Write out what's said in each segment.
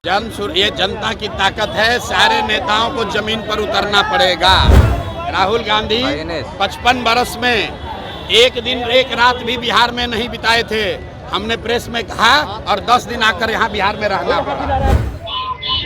ये जनता की ताकत है। सारे नेताओं को जमीन पर उतरना पड़ेगा। राहुल गांधी 55 बरस में एक दिन एक रात भी बिहार में नहीं बिताए थे। हमने प्रेस में कहा और 10 दिन आकर यहाँ बिहार में रहना पड़ा।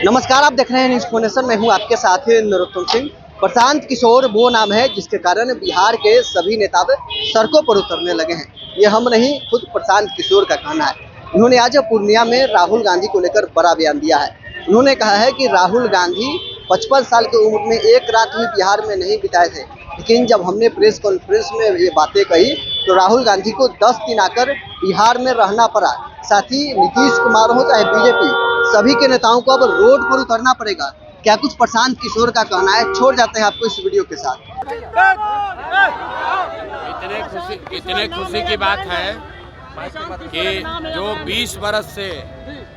नमस्कार, आप देख रहे हैं न्यूज़ फोनेशन। मैं हूँ आपके साथ नरोत्तम सिंह। प्रशांत किशोर वो नाम है जिसके कारण बिहार के सभी नेता सड़कों पर उतरने लगे हैं। ये हम नहीं, खुद प्रशांत किशोर का कहना है। उन्होंने आज पूर्णिया में राहुल गांधी को लेकर बड़ा बयान दिया है। उन्होंने कहा है कि राहुल गांधी 55 साल की उम्र में एक रात भी बिहार में नहीं बिताए थे, लेकिन जब हमने प्रेस कॉन्फ्रेंस में ये बातें कही तो राहुल गांधी को 10 दिन आकर बिहार में रहना पड़ा। साथ ही नीतीश कुमार हो चाहे बीजेपी, सभी के नेताओं को अब रोड पर उतरना पड़ेगा। क्या कुछ प्रशांत किशोर का कहना है, छोड़ जाते हैं आपको इस वीडियो के साथ। इतने खुशी की बात है कि जो 20 बरस से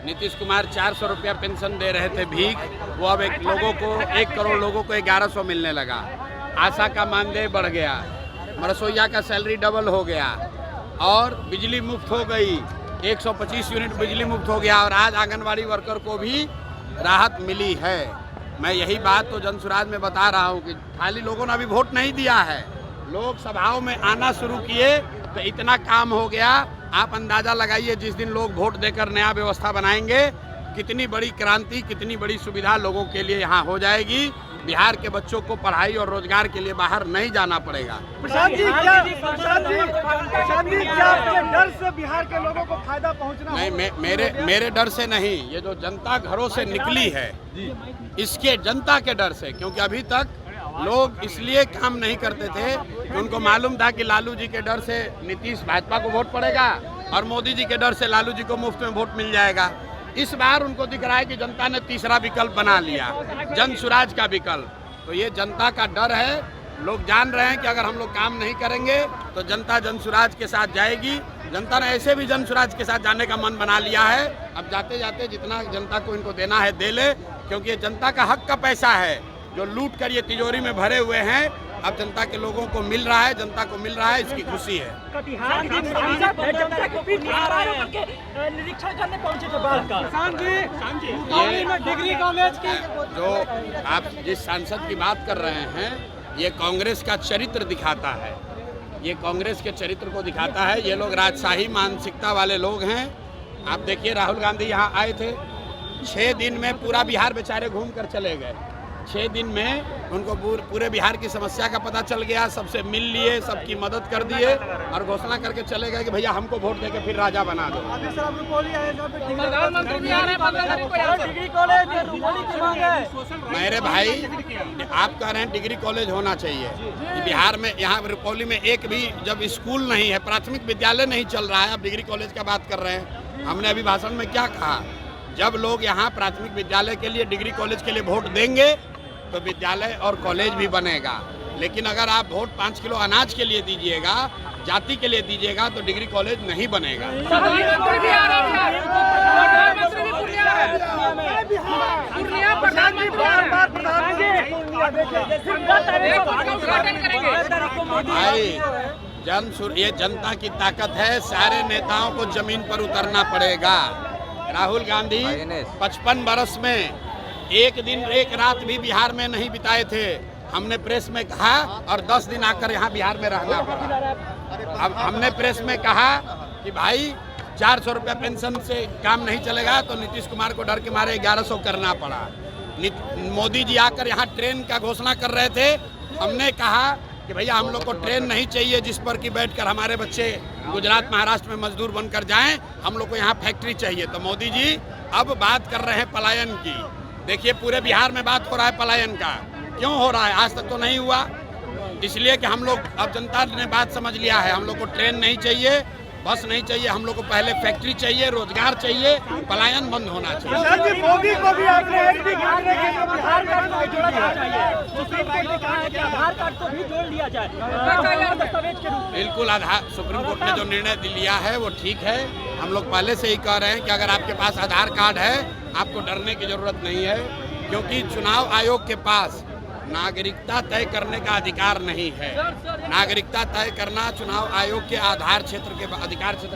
नीतीश कुमार 400 रुपया पेंशन दे रहे थे भीख, वो अब 1 करोड़ लोगों को 1100 मिलने लगा। आशा का मानदेय बढ़ गया, रसोइया का सैलरी डबल हो गया और बिजली मुफ्त हो गई। 125 यूनिट बिजली मुफ्त हो गया और आज आंगनबाड़ी वर्कर को भी राहत मिली है। मैं यही बात तो जनसुराज में बता रहा हूँ कि खाली लोगों ने अभी वोट नहीं दिया है, लोग सभाओं में आना शुरू किए तो इतना काम हो गया। आप अंदाजा लगाइए, जिस दिन लोग वोट देकर नया व्यवस्था बनाएंगे, कितनी बड़ी क्रांति, कितनी बड़ी सुविधा लोगों के लिए यहाँ हो जाएगी। बिहार के बच्चों को पढ़ाई और रोजगार के लिए बाहर नहीं जाना पड़ेगा। प्रशांत जी, क्या आपके डर से बिहार के लोगों को फायदा पहुंचना? नहीं, मेरे डर से नहीं, ये जो जनता घरों से निकली है इसके जनता के डर से। क्योंकि अभी तक लोग इसलिए काम नहीं करते थे कि उनको मालूम था कि लालू जी के डर से नीतीश भाजपा को वोट पड़ेगा और मोदी जी के डर से लालू जी को मुफ्त में वोट मिल जाएगा। इस बार उनको दिख रहा है कि जनता ने तीसरा विकल्प बना लिया, जनसुराज का विकल्प। तो ये जनता का डर है। लोग जान रहे हैं कि अगर हम लोग काम नहीं करेंगे तो जनता जनसुराज के साथ जाएगी। जनता ने ऐसे भी जनसुराज के साथ जाने का मन बना लिया है। अब जाते जाते जितना जनता को इनको देना है दे ले, क्योंकि ये जनता का हक का पैसा है जो लूट कर ये तिजोरी में भरे हुए हैं। अब जनता के लोगों को मिल रहा है, जनता को मिल रहा है, इसकी खुशी है। डिग्री कॉलेज की जो आप जिस सांसद की बात कर रहे हैं, ये कांग्रेस का चरित्र दिखाता है। ये कांग्रेस के चरित्र को दिखाता है। ये लोग राजशाही मानसिकता वाले लोग हैं। आप देखिए, राहुल गांधी यहाँ आए थे, 6 दिन में पूरा बिहार बेचारे घूम कर चले गए। 6 दिन में उनको पूरे बिहार की समस्या का पता चल गया, सबसे मिल लिए, सबकी मदद कर दिए और घोषणा करके चले गए कि भैया हमको वोट देके फिर राजा बना दो। मेरे भाई, आप कह रहे हैं डिग्री कॉलेज होना चाहिए। बिहार में यहाँ रुपौली में एक भी जब स्कूल नहीं है, प्राथमिक विद्यालय नहीं चल रहा है, आप डिग्री कॉलेज का बात कर रहे हैं। हमने अभी भाषण में क्या कहा, जब लोग यहाँ प्राथमिक विद्यालय के लिए, डिग्री कॉलेज के लिए वोट देंगे तो विद्यालय और कॉलेज भी बनेगा। लेकिन अगर आप वोट 5 किलो अनाज के लिए दीजिएगा, जाति के लिए दीजिएगा, तो डिग्री कॉलेज नहीं बनेगा। भाई, ये जनता की ताकत है। सारे नेताओं को जमीन पर उतरना पड़ेगा। राहुल गांधी 55 बरस में एक दिन एक रात भी बिहार में नहीं बिताए थे। हमने प्रेस में कहा और 10 दिन आकर यहाँ बिहार में रहना पड़ा। अब हमने प्रेस में कहा कि भाई 400 रुपया पेंशन से काम नहीं चलेगा, तो नीतीश कुमार को डर के मारे 1100 करना पड़ा। मोदी जी आकर यहाँ ट्रेन का घोषणा कर रहे थे। हमने कहा कि भैया हम लोग को ट्रेन नहीं चाहिए जिस पर कि बैठकर हमारे बच्चे गुजरात महाराष्ट्र में मजदूर बनकर जाएं, हम लोग को यहाँ फैक्ट्री चाहिए। तो मोदी जी अब बात कर रहे हैं पलायन की। देखिए, पूरे बिहार में बात हो रहा है पलायन का। क्यों हो रहा है? आज तक तो नहीं हुआ। इसलिए कि हम लोग, अब जनता ने बात समझ लिया है, हम लोग को ट्रेन नहीं चाहिए, बस नहीं चाहिए, हम लोग को पहले फैक्ट्री चाहिए, रोजगार चाहिए, पलायन बंद होना चाहिए। मोदी को भी आपने आधार कार्ड को भी जोड़ लिया जाए दस्तावेज के रूप में। बिल्कुल, सुप्रीम कोर्ट ने जो निर्णय लिया है वो ठीक है। हम लोग पहले से ही कह रहे हैं कि अगर आपके पास आधार कार्ड है, आपको डरने की जरूरत नहीं है, क्योंकि चुनाव आयोग के पास नागरिकता तय करने का अधिकार नहीं है। नागरिकता तय करना चुनाव आयोग के अधिकार क्षेत्र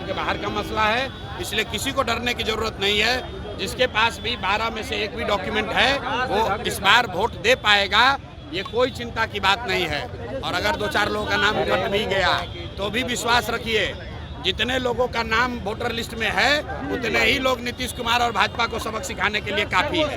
के बाहर का मसला है, इसलिए किसी को डरने की जरूरत नहीं है। जिसके पास भी 12 में से एक भी डॉक्यूमेंट है वो इस बार वोट दे पाएगा, ये कोई चिंता की बात नहीं है। और अगर 2-4 लोगों का नाम कट भी गया तो भी विश्वास रखिए, जितने लोगों का नाम वोटर लिस्ट में है उतने ही लोग नीतीश कुमार और भाजपा को सबक सिखाने के लिए काफी है।